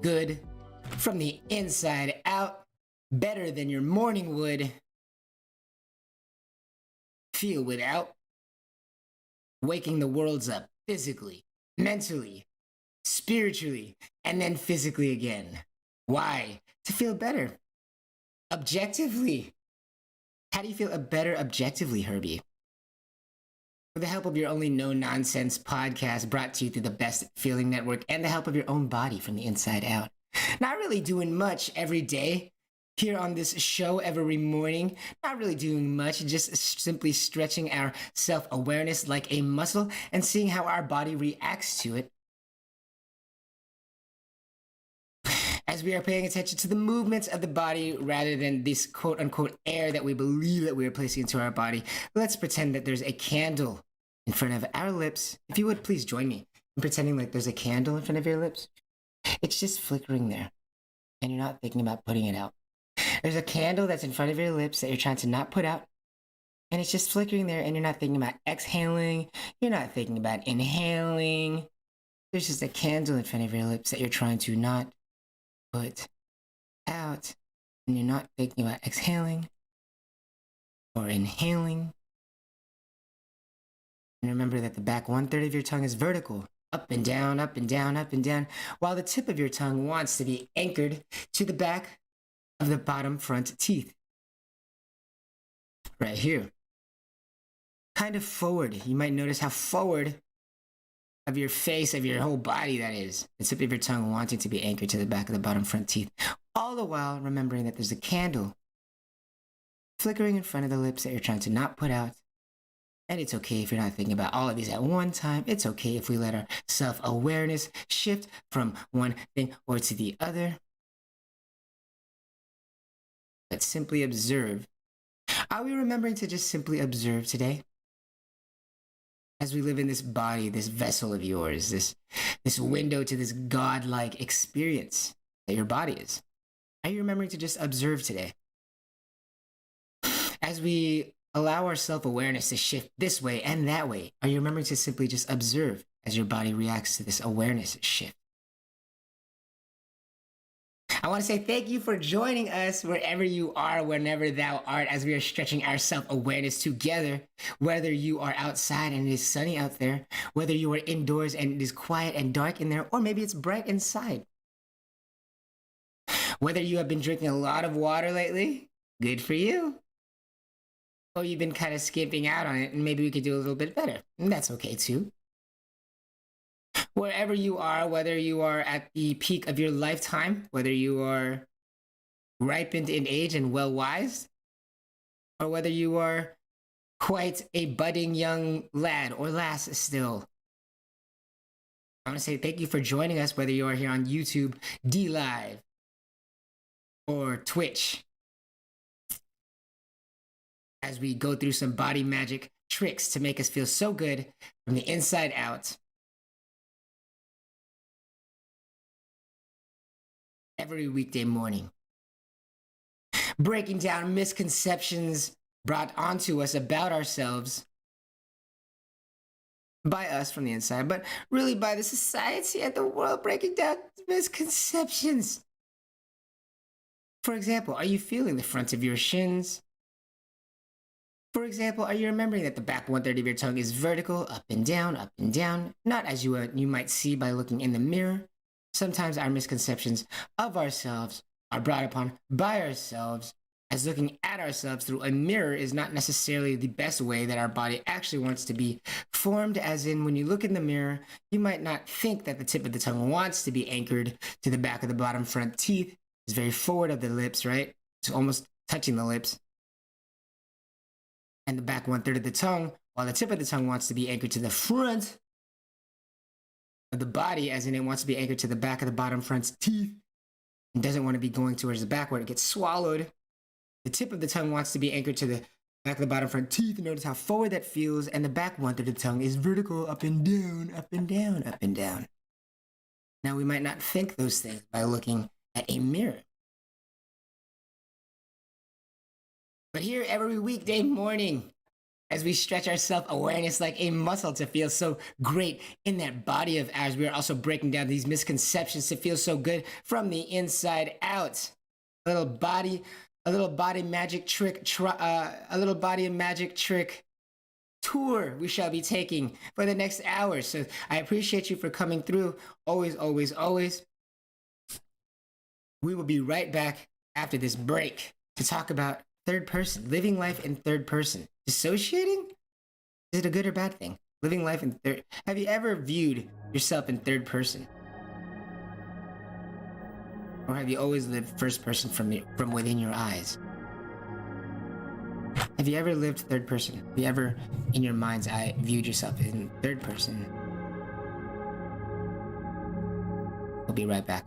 good from the inside out, better than your morning would feel without waking the worlds up physically, mentally, spiritually, and then physically again. Why? To feel better. Objectively. How do you feel better objectively, Herbie? With the help of your only no-nonsense podcast brought to you through the Best Feeling Network and the help of your own body from the inside out. Not really doing much every day here on this show every morning. Not really doing much, just simply stretching our self-awareness like a muscle and seeing how our body reacts to it. As we are paying attention to the movements of the body rather than this quote-unquote air that we believe that we are placing into our body, let's pretend that there's a candle in front of our lips. If you would, please join me in pretending like there's a candle in front of your lips. It's just flickering there, and you're not thinking about putting it out. There's a candle that's in front of your lips that you're trying to not put out, and it's just flickering there, and you're not thinking about exhaling. You're not thinking about inhaling. There's just a candle in front of your lips that you're trying to not put out, and you're not thinking about exhaling or inhaling. And remember that the back 1/3 of your tongue is vertical, up and down, up and down, up and down, while the tip of your tongue wants to be anchored to the back of the bottom front teeth. Right here. Kind of forward. You might notice how forward of your face, of your whole body, that is. The tip of your tongue wanting to be anchored to the back of the bottom front teeth. All the while remembering that there's a candle flickering in front of the lips that you're trying to not put out. And it's okay if you're not thinking about all of these at one time. It's okay if we let our self-awareness shift from one thing or to the other. But simply observe. Are we remembering to just simply observe today? As we live in this body, this vessel of yours, this window to this godlike experience that your body is. Are you remembering to just observe today? As we allow our self-awareness to shift this way and that way, are you remembering to simply just observe as your body reacts to this awareness shift? I want to say thank you for joining us wherever you are, whenever thou art, as we are stretching our self-awareness together, whether you are outside and it is sunny out there, whether you are indoors and it is quiet and dark in there, or maybe it's bright inside. Whether you have been drinking a lot of water lately, good for you. Or you've been kind of skimping out on it, and maybe we could do a little bit better. And that's okay too. Wherever you are, whether you are at the peak of your lifetime, whether you are ripened in age and well-wise, or whether you are quite a budding young lad or lass still, I want to say thank you for joining us, whether you are here on YouTube, D-Live, or Twitch, as we go through some body magic tricks to make us feel so good from the inside out. Every weekday morning. Breaking down misconceptions brought onto us about ourselves by us from the inside, but really by the society and the world, breaking down misconceptions. For example, are you feeling the front of your shins? For example, are you remembering that the back 1/3 of your tongue is vertical, up and down, not as you might see by looking in the mirror? Sometimes our misconceptions of ourselves are brought upon by ourselves, as looking at ourselves through a mirror is not necessarily the best way that our body actually wants to be formed, as in when you look in the mirror, you might not think that the tip of the tongue wants to be anchored to the back of the bottom front teeth. It's very forward of the lips, right? It's almost touching the lips. And the back 1/3 of the tongue, while the tip of the tongue wants to be anchored to the front of the body, as in it wants to be anchored to the back of the bottom front teeth and doesn't want to be going towards the back where it gets swallowed. The tip of the tongue wants to be anchored to the back of the bottom front teeth. Notice how forward that feels, and the back 1/3 of the tongue is vertical, up and down, up and down, up and down. Now, we might not think those things by looking at a mirror. But here every weekday morning, as we stretch our self-awareness like a muscle to feel so great in that body of ours. We are also breaking down these misconceptions to feel so good from the inside out. A little body magic trick, a little body magic trick tour we shall be taking for the next hour. So I appreciate you for coming through. Always, always, always. We will be right back after this break to talk about third person, living life in third person. Dissociating? Is it a good or bad thing? Living life in third. Have you ever viewed yourself in third person? Or have you always lived first person from within your eyes? Have you ever lived third person? Have you ever, in your mind's eye, viewed yourself in third person? We'll be right back.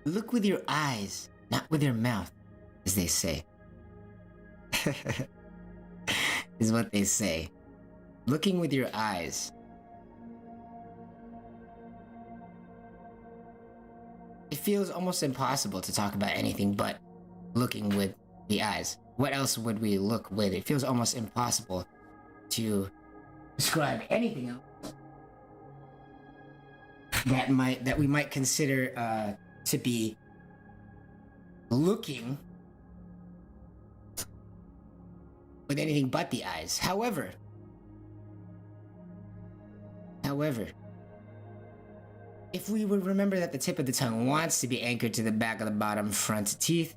Look with your eyes, not with your mouth, as they say. Is what they say. Looking with your eyes. It feels almost impossible to talk about anything but looking with the eyes. What else would we look with? It feels almost impossible to describe anything else that we might consider to be looking with anything but the eyes. However, if we would remember that the tip of the tongue wants to be anchored to the back of the bottom front teeth,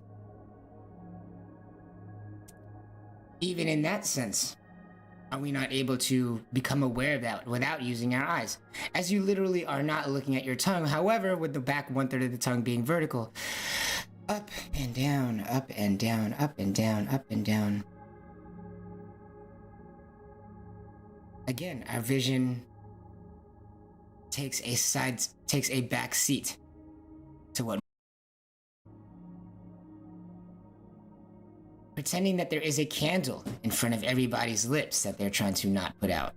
even in that sense, are we not able to become aware of that without using our eyes? As you literally are not looking at your tongue, however, with the back 1/3 of the tongue being vertical. Up and down, up and down, up and down, up and down. Again, our vision takes a back seat to what. Pretending that there is a candle in front of everybody's lips that they're trying to not put out.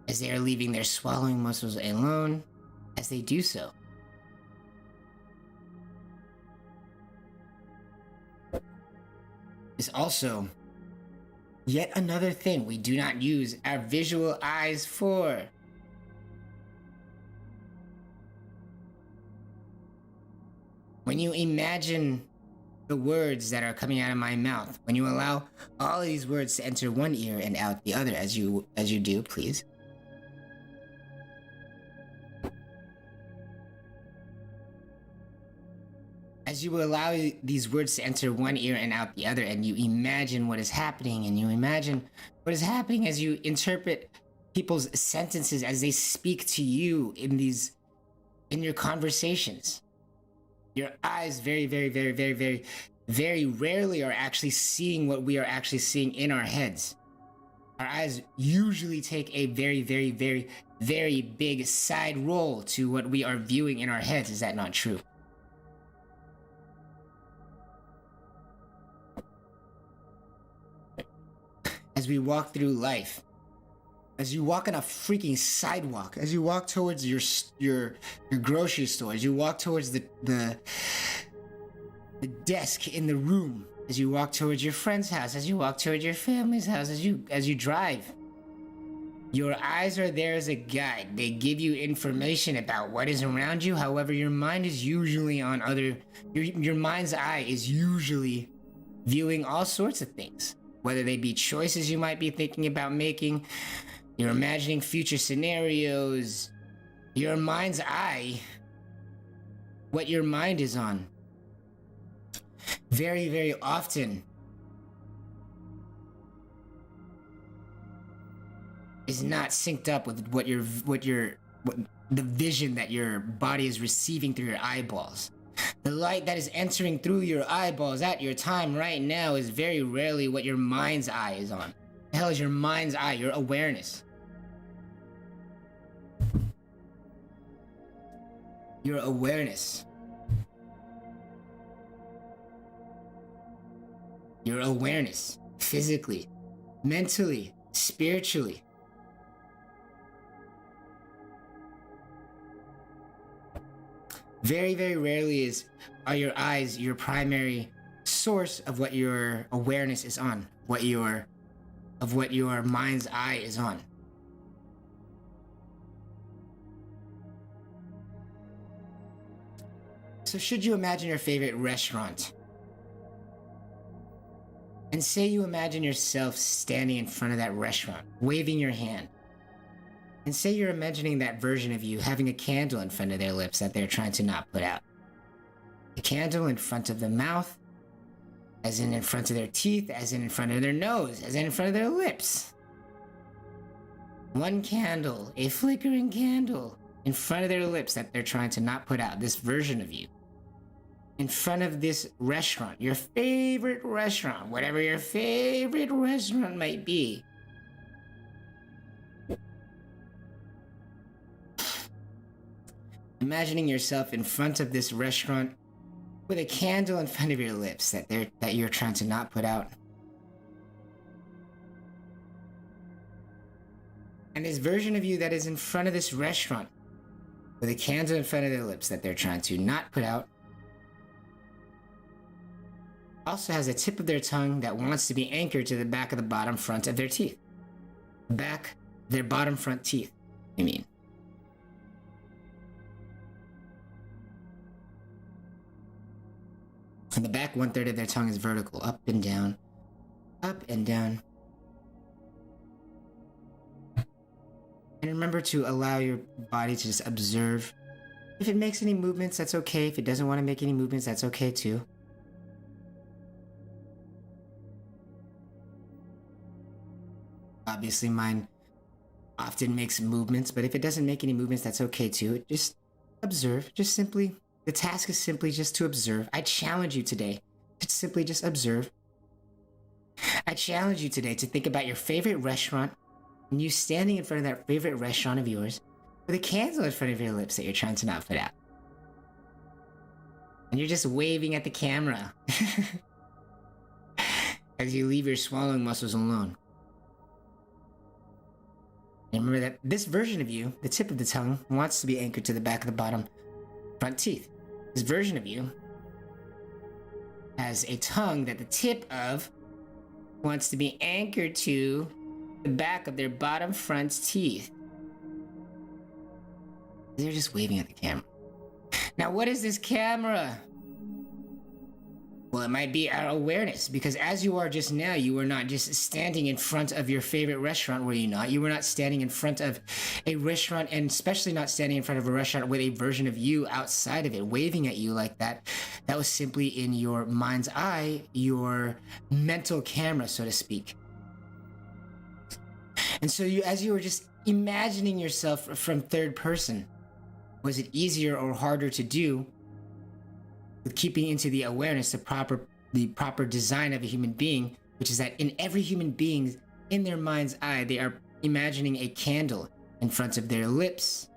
As they are leaving their swallowing muscles alone, as they do so. Is also yet another thing we do not use our visual eyes for. When you imagine the words that are coming out of my mouth, when you allow all of these words to enter one ear and out the other, as you do, please. As you allow these words to enter one ear and out the other, and you imagine what is happening, and you imagine what is happening as you interpret people's sentences as they speak to you in your conversations. Your eyes very, very, very, very, very, very rarely are actually seeing what we are actually seeing in our heads. Our eyes usually take a very, very, very, very big side role to what we are viewing in our heads. Is that not true? As we walk through life, as you walk on a freaking sidewalk, as you walk towards your grocery store, as you walk towards the desk in the room, as you walk towards your friend's house, as you walk towards your family's house, as you drive, your eyes are there as a guide. They give you information about what is around you. However, your mind is usually on your mind's eye is usually viewing all sorts of things, whether they be choices you might be thinking about making. You're imagining future scenarios. Your mind's eye, what your mind is on, very, very often is not synced up with what the vision that your body is receiving through your eyeballs. The light that is entering through your eyeballs at your time right now is very rarely what your mind's eye is on. The hell is your mind's eye? Your awareness. Your awareness. Your awareness. Physically, mentally, spiritually. Very, very rarely are your eyes your primary source of what your awareness is on, of what your mind's eye is on. So should you imagine your favorite restaurant, and say you imagine yourself standing in front of that restaurant, waving your hand, and say you're imagining that version of you having a candle in front of their lips that they're trying to not put out. A candle in front of the mouth, as in front of their teeth, as in front of their nose, as in front of their lips. One candle, a flickering candle, in front of their lips that they're trying to not put out, this version of you. In front of this restaurant, your favorite restaurant, whatever your favorite restaurant might be. Imagining yourself in front of this restaurant with a candle in front of your lips that you're trying to not put out. And this version of you that is in front of this restaurant with a candle in front of their lips that they're trying to not put out also has a tip of their tongue that wants to be anchored to the back of the bottom front of their teeth. Their bottom front teeth, I mean. On the back, 1/3 of their tongue is vertical, up and down, up and down. And remember to allow your body to just observe. If it makes any movements, that's okay. If it doesn't want to make any movements, that's okay too. Obviously, mine often makes movements, but if it doesn't make any movements, that's okay too. Just observe. The task is simply just to observe. I challenge you today to simply just observe. I challenge you today to think about your favorite restaurant and you standing in front of that favorite restaurant of yours with a candle in front of your lips that you're trying to not put out. And you're just waving at the camera as you leave your swallowing muscles alone. And remember that this version of you, the tip of the tongue, wants to be anchored to the back of the bottom front teeth. This version of you has a tongue that the tip of wants to be anchored to the back of their bottom front teeth. They're just waving at the camera. Now, what is this camera? Well, it might be our awareness, because as you are just now, you were not just standing in front of your favorite restaurant, were you not? You were not standing in front of a restaurant, and especially not standing in front of a restaurant with a version of you outside of it, waving at you like that. That was simply in your mind's eye, your mental camera, so to speak. And so as you were just imagining yourself from third person, was it easier or harder to do with keeping into the awareness the proper design of a human being, which is that in every human being, in their mind's eye, they are imagining a candle in front of their lips,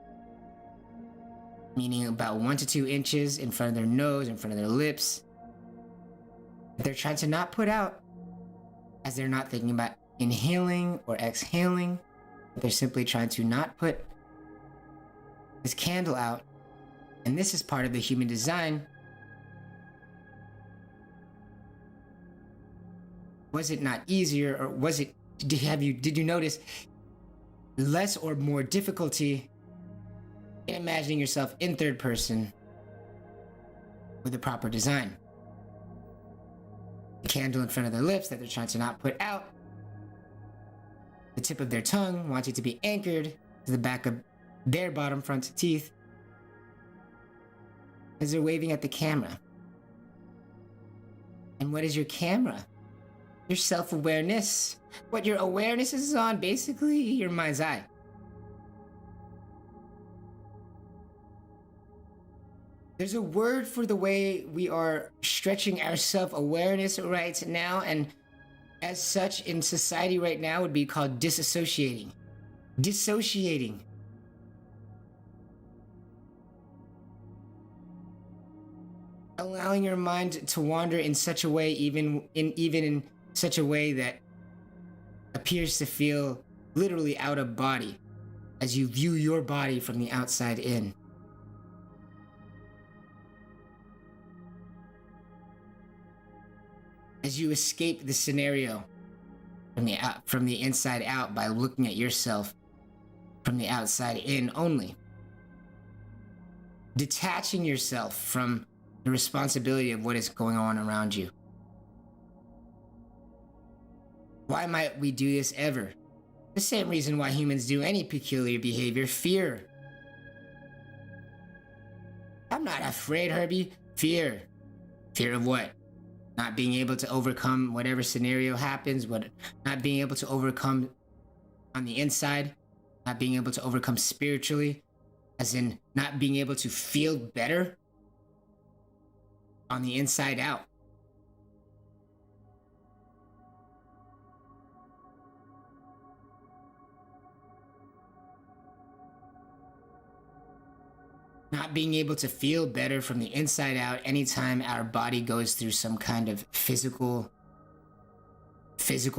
meaning about 1 to 2 inches in front of their nose, in front of their lips. They're trying to not put out, as they're not thinking about inhaling or exhaling. They're simply trying to not put this candle out. And this is part of the human design. Was it not easier, or was it, did you notice less or more difficulty in imagining yourself in third person with the proper design? The candle in front of their lips that they're trying to not put out. The tip of their tongue wanting to be anchored to the back of their bottom front teeth as they're waving at the camera. And what is your camera? Your self-awareness. What your awareness is on, basically your mind's eye. There's a word for the way we are stretching our self-awareness right now, and as such in society right now would be called disassociating. Dissociating. Allowing your mind to wander in such a way, even in such a way that appears to feel literally out of body as you view your body from the outside in. As you escape the scenario from the inside out by looking at yourself from the outside in only. Detaching yourself from the responsibility of what is going on around you. Why might we do this ever? The same reason why humans do any peculiar behavior: fear. I'm not afraid, Herbie. Fear. Fear of what? Not being able to overcome whatever scenario happens, not being able to overcome on the inside, not being able to overcome spiritually, as in not being able to feel better on the inside out. Not being able to feel better from the inside out anytime our body goes through some kind of physical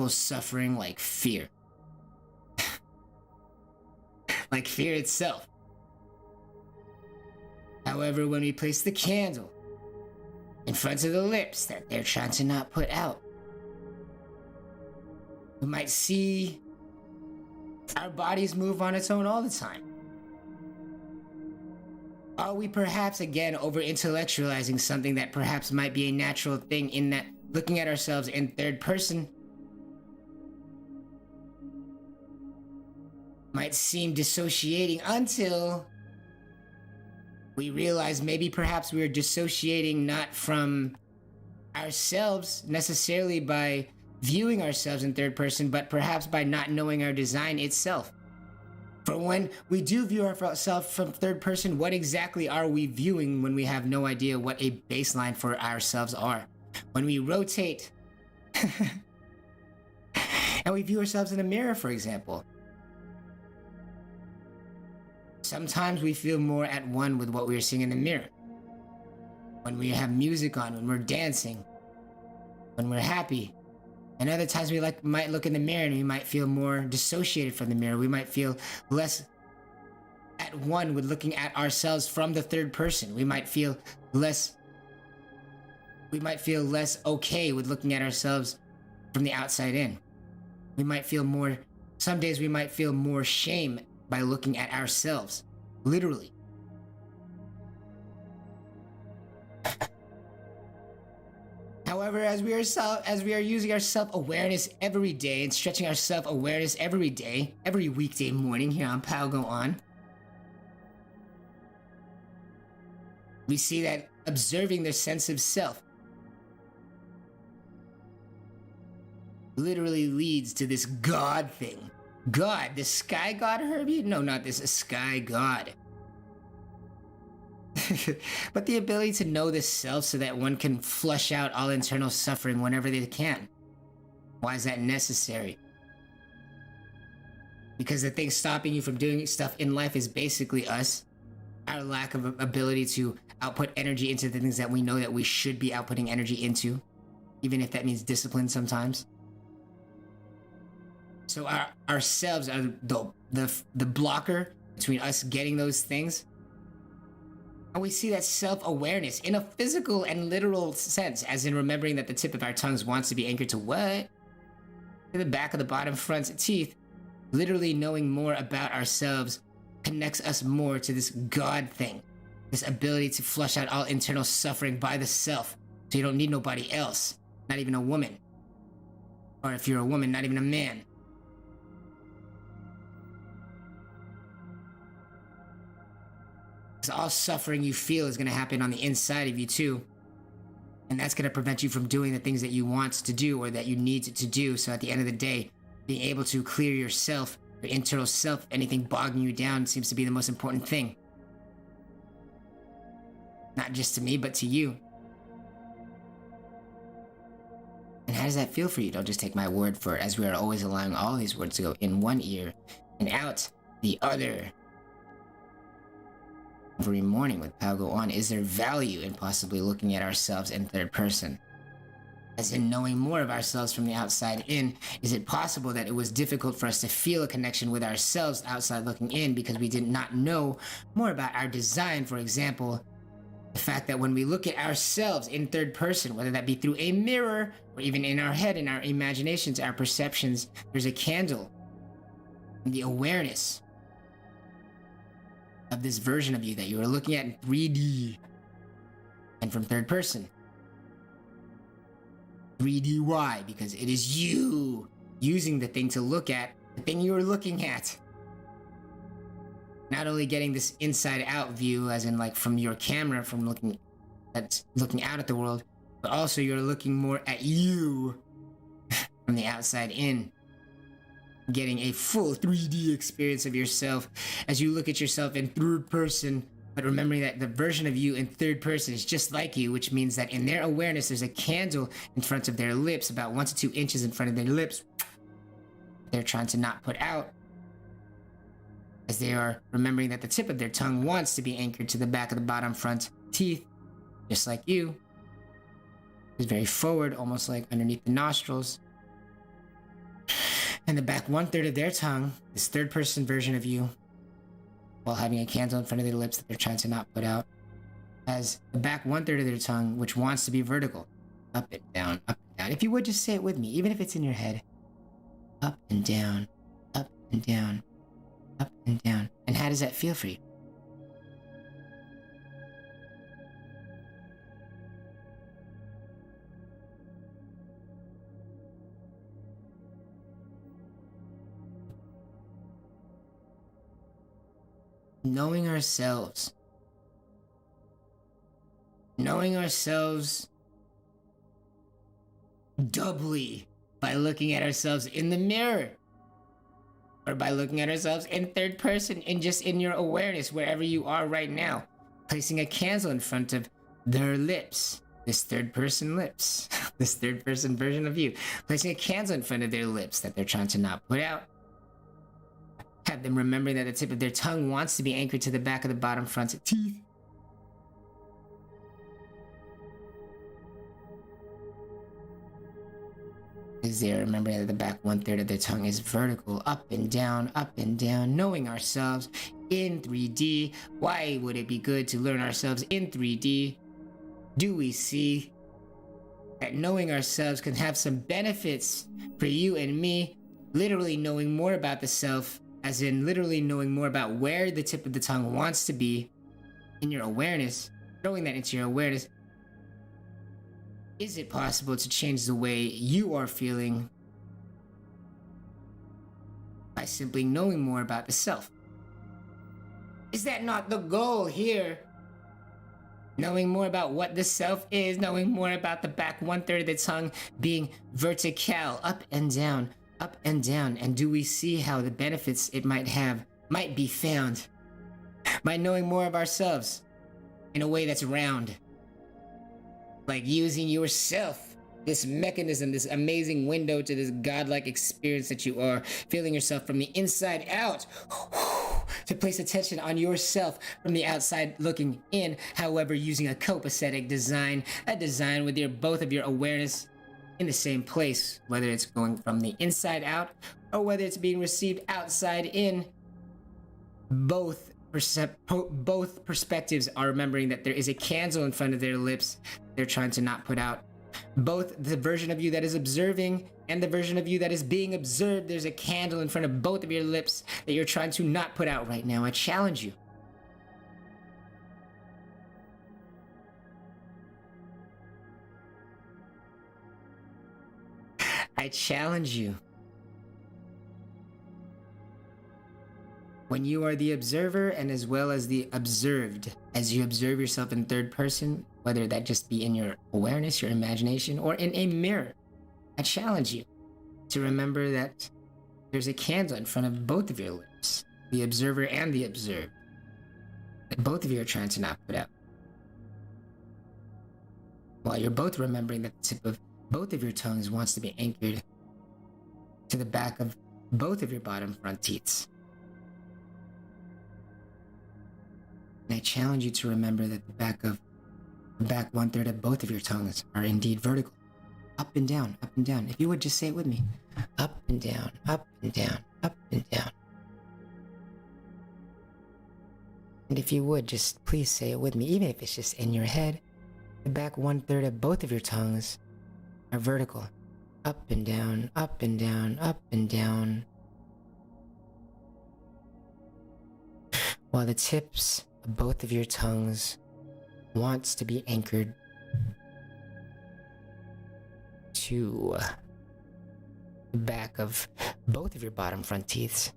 suffering, like fear. Like fear itself. However, when we place the candle in front of the lips that they're trying to not put out, we might see our bodies move on its own all the time. Are we perhaps again over-intellectualizing something that perhaps might be a natural thing, in that looking at ourselves in third person might seem dissociating until we realize maybe perhaps we are dissociating not from ourselves necessarily by viewing ourselves in third person, but perhaps by not knowing our design itself. For when we do view ourselves from third person, what exactly are we viewing when we have no idea what a baseline for ourselves are? When we rotate and we view ourselves in a mirror, for example, sometimes we feel more at one with what we are seeing in the mirror. When we have music on, when we're dancing, when we're happy, And other times we might look in the mirror and we might feel more dissociated from the mirror. We might feel less at one with looking at ourselves from the third person. We might feel less okay with looking at ourselves from the outside in. We might feel more, some days we might feel more shame by looking at ourselves, literally. However, as we are using our self-awareness every day and stretching our self-awareness every day, every weekday morning here on Pal Go On, we see that observing their sense of self literally leads to this God thing. God, the sky god, Herbie? No, not this sky god. But the ability to know the self so that one can flush out all internal suffering whenever they can. Why is that necessary? Because the thing stopping you from doing stuff in life is basically us. Our lack of ability to output energy into the things that we know that we should be outputting energy into, even if that means discipline sometimes. So ourselves are the blocker between us getting those things. And we see that self-awareness in a physical and literal sense, as in remembering that the tip of our tongues wants to be anchored to what? To the back of the bottom front teeth. Literally knowing more about ourselves connects us more to this God thing. This ability to flush out all internal suffering by the self. So you don't need nobody else. Not even a woman. Or if you're a woman, not even a man. All suffering you feel is going to happen on the inside of you too, and that's going to prevent you from doing the things that you want to do or that you need to do. So at the end of the day, being able to clear yourself, your internal self, anything bogging you down seems to be the most important thing, not just to me but to you. And how does that feel for you? Don't just take my word for it, as we are always allowing all these words to go in one ear and out the other. Every morning with Pal Go On, is there value in possibly looking at ourselves in third person? As in knowing more of ourselves from the outside in, is it possible that it was difficult for us to feel a connection with ourselves outside looking in because we did not know more about our design? For example, the fact that when we look at ourselves in third person, whether that be through a mirror or even in our head, in our imaginations, our perceptions, there's a candle in the awareness of this version of you that you are looking at in 3D and from third person. 3D, why? Because it is you using the thing to look at the thing you are looking at. Not only getting this inside out view, as in like from your camera, from looking out at the world, but also you're looking more at you from the outside in. Getting a full 3D experience of yourself as you look at yourself in third person, but remembering that the version of you in third person is just like you, which means that in their awareness, there's a candle in front of their lips, about 1 to 2 inches in front of their lips. They're trying to not put out, as they are remembering that the tip of their tongue wants to be anchored to the back of the bottom front teeth, just like you. It's very forward, almost like underneath the nostrils. And the back 1/3 of their tongue, this third person version of you, while having a candle in front of their lips that they're trying to not put out, has the back 1/3 of their tongue, which wants to be vertical. Up and down, up and down. If you would just say it with me, even if it's in your head. Up and down, up and down, up and down. And how does that feel for you? Knowing ourselves doubly by looking at ourselves in the mirror, or by looking at ourselves in third person, and just in your awareness wherever you are right now, placing a candle in front of their lips, this third person lips, this third person version of you, placing a candle in front of their lips that they're trying to not put out. Have them remembering that the tip of their tongue wants to be anchored to the back of the bottom front teeth. is there, remembering that the back 1/3 of the tongue is vertical, up and down, knowing ourselves in 3D. Why would it be good to learn ourselves in 3D? Do we see that knowing ourselves can have some benefits for you and me? Literally knowing more about the self, as in literally knowing more about where the tip of the tongue wants to be in your awareness, throwing that into your awareness. Is it possible to change the way you are feeling by simply knowing more about the self? Is that not the goal here? Knowing more about what the self is, knowing more about the back 1/3 of the tongue being vertical, up and down, and do we see how the benefits it might be found by knowing more of ourselves in a way that's round? Like using yourself, this mechanism, this amazing window to this godlike experience that you are, feeling yourself from the inside out, to place attention on yourself from the outside looking in, however, using a copacetic design, a design with both of your awareness in the same place, whether it's going from the inside out or whether it's being received outside in. Both perspectives are remembering that there is a candle in front of their lips they're trying to not put out. Both the version of you that is observing and the version of you that is being observed, there's a candle in front of both of your lips that you're trying to not put out right now. I challenge you. I challenge you. When you are the observer and as well as the observed, as you observe yourself in third person, whether that just be in your awareness, your imagination, or in a mirror, I challenge you to remember that there's a candle in front of both of your lips, the observer and the observed, that both of you are trying to not put out. While you're both remembering that the tip of both of your tongues wants to be anchored to the back of both of your bottom front teeth. And I challenge you to remember that the back 1/3 of both of your tongues are indeed vertical. Up and down, up and down. If you would just say it with me. Up and down, up and down, up and down. And if you would, just please say it with me, even if it's just in your head. The back 1/3 of both of your tongues are vertical. Up and down, up and down, up and down. While the tips of both of your tongues wants to be anchored to the back of both of your bottom front teeth.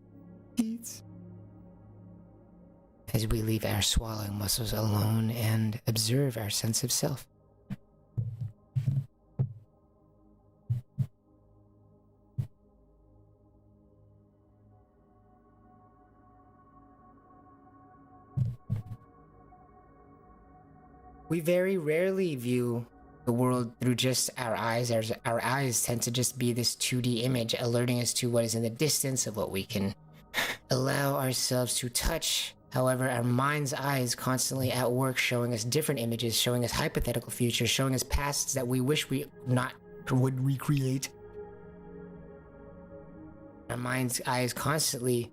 As we leave our swallowing muscles alone and observe our sense of self. We very rarely view the world through just our eyes. Our eyes tend to just be this 2D image, alerting us to what is in the distance of what we can allow ourselves to touch. However, our mind's eye is constantly at work, showing us different images, showing us hypothetical futures, showing us pasts that we wish we would recreate. Our mind's eye is constantly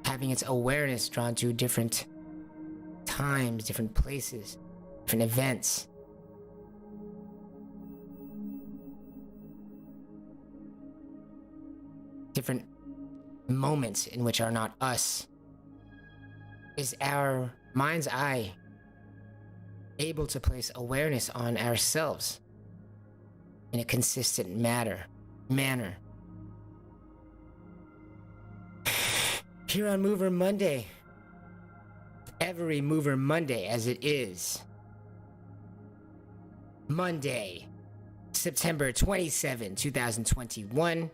having its awareness drawn to different times, different places, different events. Different moments in which are not us. Is our mind's eye able to place awareness on ourselves in a consistent manner? Here on Mover Monday, every Mover Monday as it is, Monday, September 27, 2021,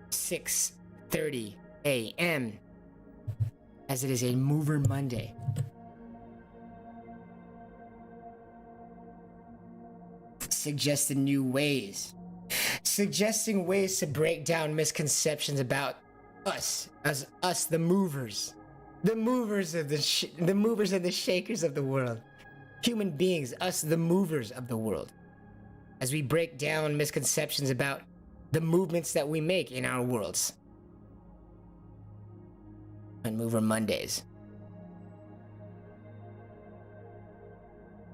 6:30 a.m. as it is a Mover Monday. Suggesting new ways. Suggesting ways to break down misconceptions about us, as us, the movers. The movers and the shakers of the world. Human beings, us the movers of the world, as we break down misconceptions about the movements that we make in our worlds on Mover Mondays.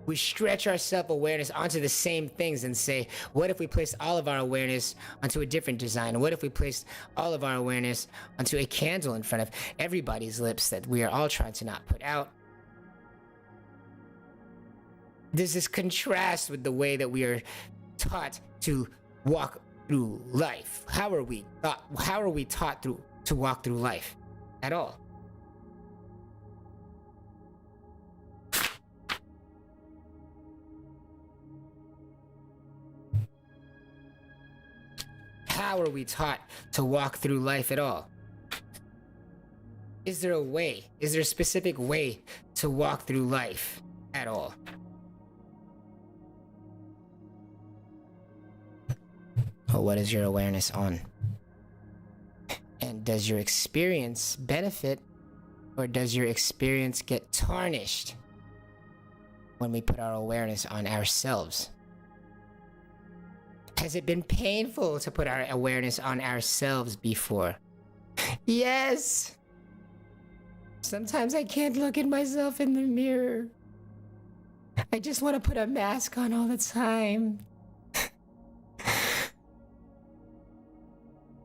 We stretch our self-awareness onto the same things and say, what if we placed all of our awareness onto a different design? What if we placed all of our awareness onto a candle in front of everybody's lips that we are all trying to not put out? There's this contrast with the way that we are taught to walk through life. How are we taught to walk through life at all? How are we taught to walk through life at all? Is there a way? Is there a specific way to walk through life at all? Or what is your awareness on? And does your experience benefit, or does your experience get tarnished when we put our awareness on ourselves? Has it been painful to put our awareness on ourselves before? Yes! Sometimes I can't look at myself in the mirror. I just want to put a mask on all the time.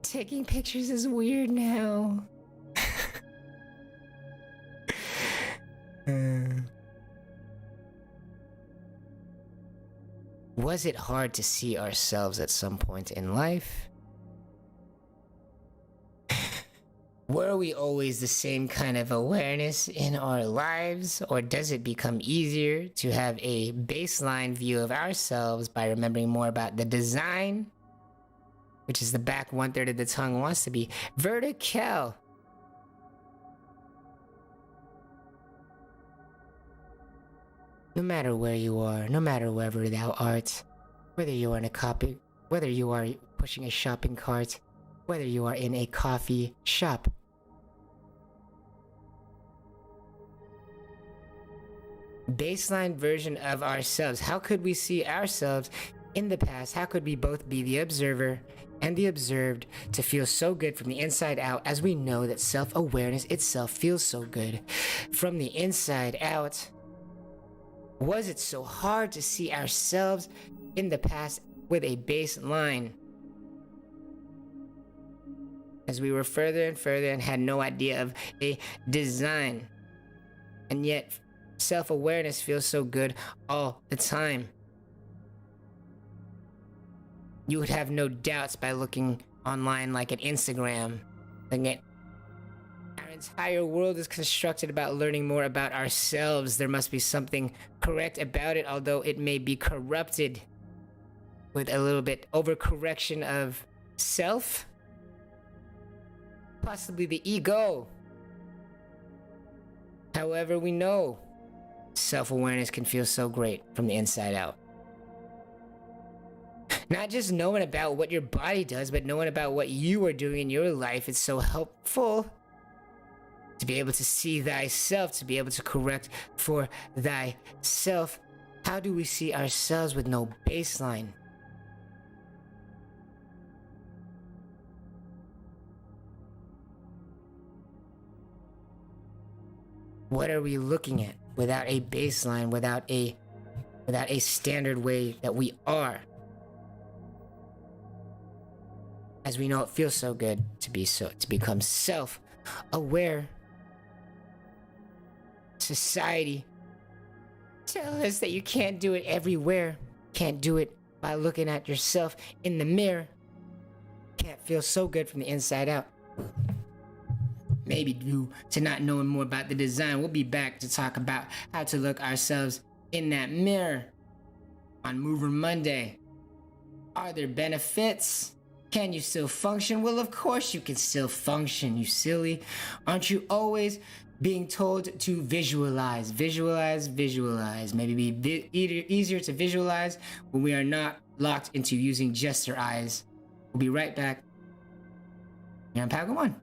Taking pictures is weird now. Was it hard to see ourselves at some point in life? Were we always the same kind of awareness in our lives, or does it become easier to have a baseline view of ourselves by remembering more about the design, which is the back 1/3 of the tongue wants to be vertical? No matter where you are, no matter wherever thou art, whether you are in a copy, whether you are pushing a shopping cart, whether you are in a coffee shop. Baseline version of ourselves. How could we see ourselves in the past? How could we both be the observer and the observed to feel so good from the inside out, as we know that self-awareness itself feels so good from the inside out? Was it so hard to see ourselves in the past with a baseline, as we were further and further and had no idea of a design? And yet self-awareness feels so good all the time. You would have no doubts by looking online, like at Instagram. Like our entire world is constructed about learning more about ourselves. There must be something correct about it, although it may be corrupted with a little bit overcorrection of self. Possibly the ego. However, we know self-awareness can feel so great from the inside out. Not just knowing about what your body does, but knowing about what you are doing in your life. It's so helpful to be able to see thyself, to be able to correct for thyself. How do we see ourselves with no baseline? What are we looking at without a baseline, without a standard way that we are? As we know, it feels so good to become self-aware. Society tell us that you can't do it everywhere. Can't do it by looking at yourself in the mirror. Can't feel so good from the inside out. Maybe due to not knowing more about the design. We'll be back to talk about how to look ourselves in that mirror on Mover Monday. Are there benefits? Can you still function? Well, of course you can still function, you silly. Aren't you always being told to visualize, visualize, visualize? Maybe be easier to visualize when we are not locked into using just our eyes. We'll be right back here on Power One.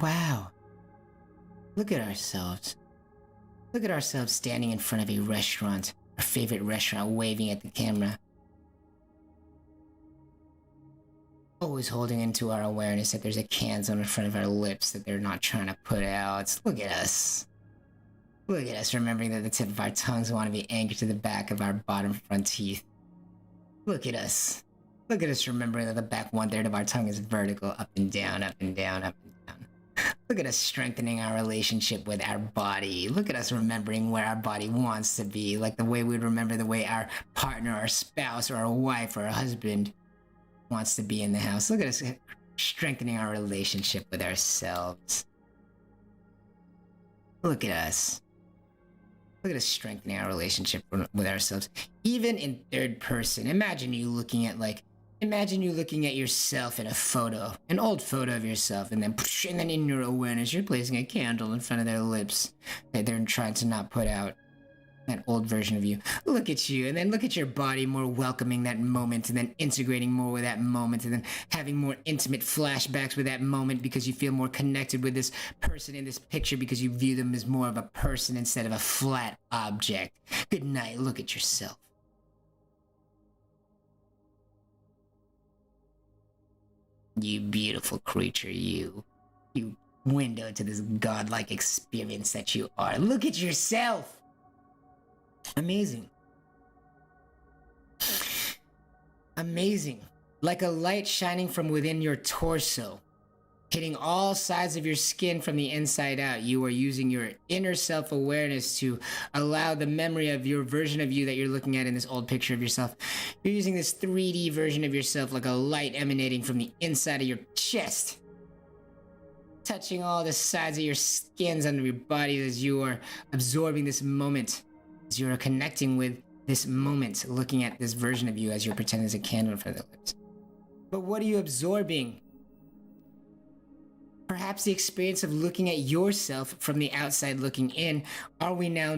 wow, look at ourselves. Look at ourselves standing in front of a restaurant, our favorite restaurant, waving at the camera. Always holding into our awareness that there's a candle in front of our lips that they're not trying to put out. Look at us. Look at us remembering that the tip of our tongues want to be anchored to the back of our bottom front teeth. Look at us. Look at us remembering that the back 1/3 of our tongue is vertical, up and down, up and down, up and down. Look at us strengthening our relationship with our body. Look at us remembering where our body wants to be, like the way we'd remember the way our partner, our spouse, or our wife, or our husband wants to be in the house. Look at us strengthening our relationship with ourselves. Look at us. Look at us strengthening our relationship with ourselves. Even in third person. Imagine you looking at yourself in a photo, an old photo of yourself, and then in your awareness, you're placing a candle in front of their lips that they're trying to not put out. That old version of you. Look at you, and then look at your body more welcoming that moment, and then integrating more with that moment, and then having more intimate flashbacks with that moment because you feel more connected with this person in this picture because you view them as more of a person instead of a flat object. Good night. Look at yourself. You beautiful creature, you window to this godlike experience that you are. Look at yourself. Amazing. Amazing. Like a light shining from within your torso, hitting all sides of your skin from the inside out. You are using your inner self-awareness to allow the memory of your version of you that you're looking at in this old picture of yourself. You're using this 3D version of yourself like a light emanating from the inside of your chest, touching all the sides of your skins under your body as you are absorbing this moment. As you are connecting with this moment, looking at this version of you as you're pretending there's a candle in front of their lips. But what are you absorbing? Perhaps the experience of looking at yourself from the outside looking in. Are we now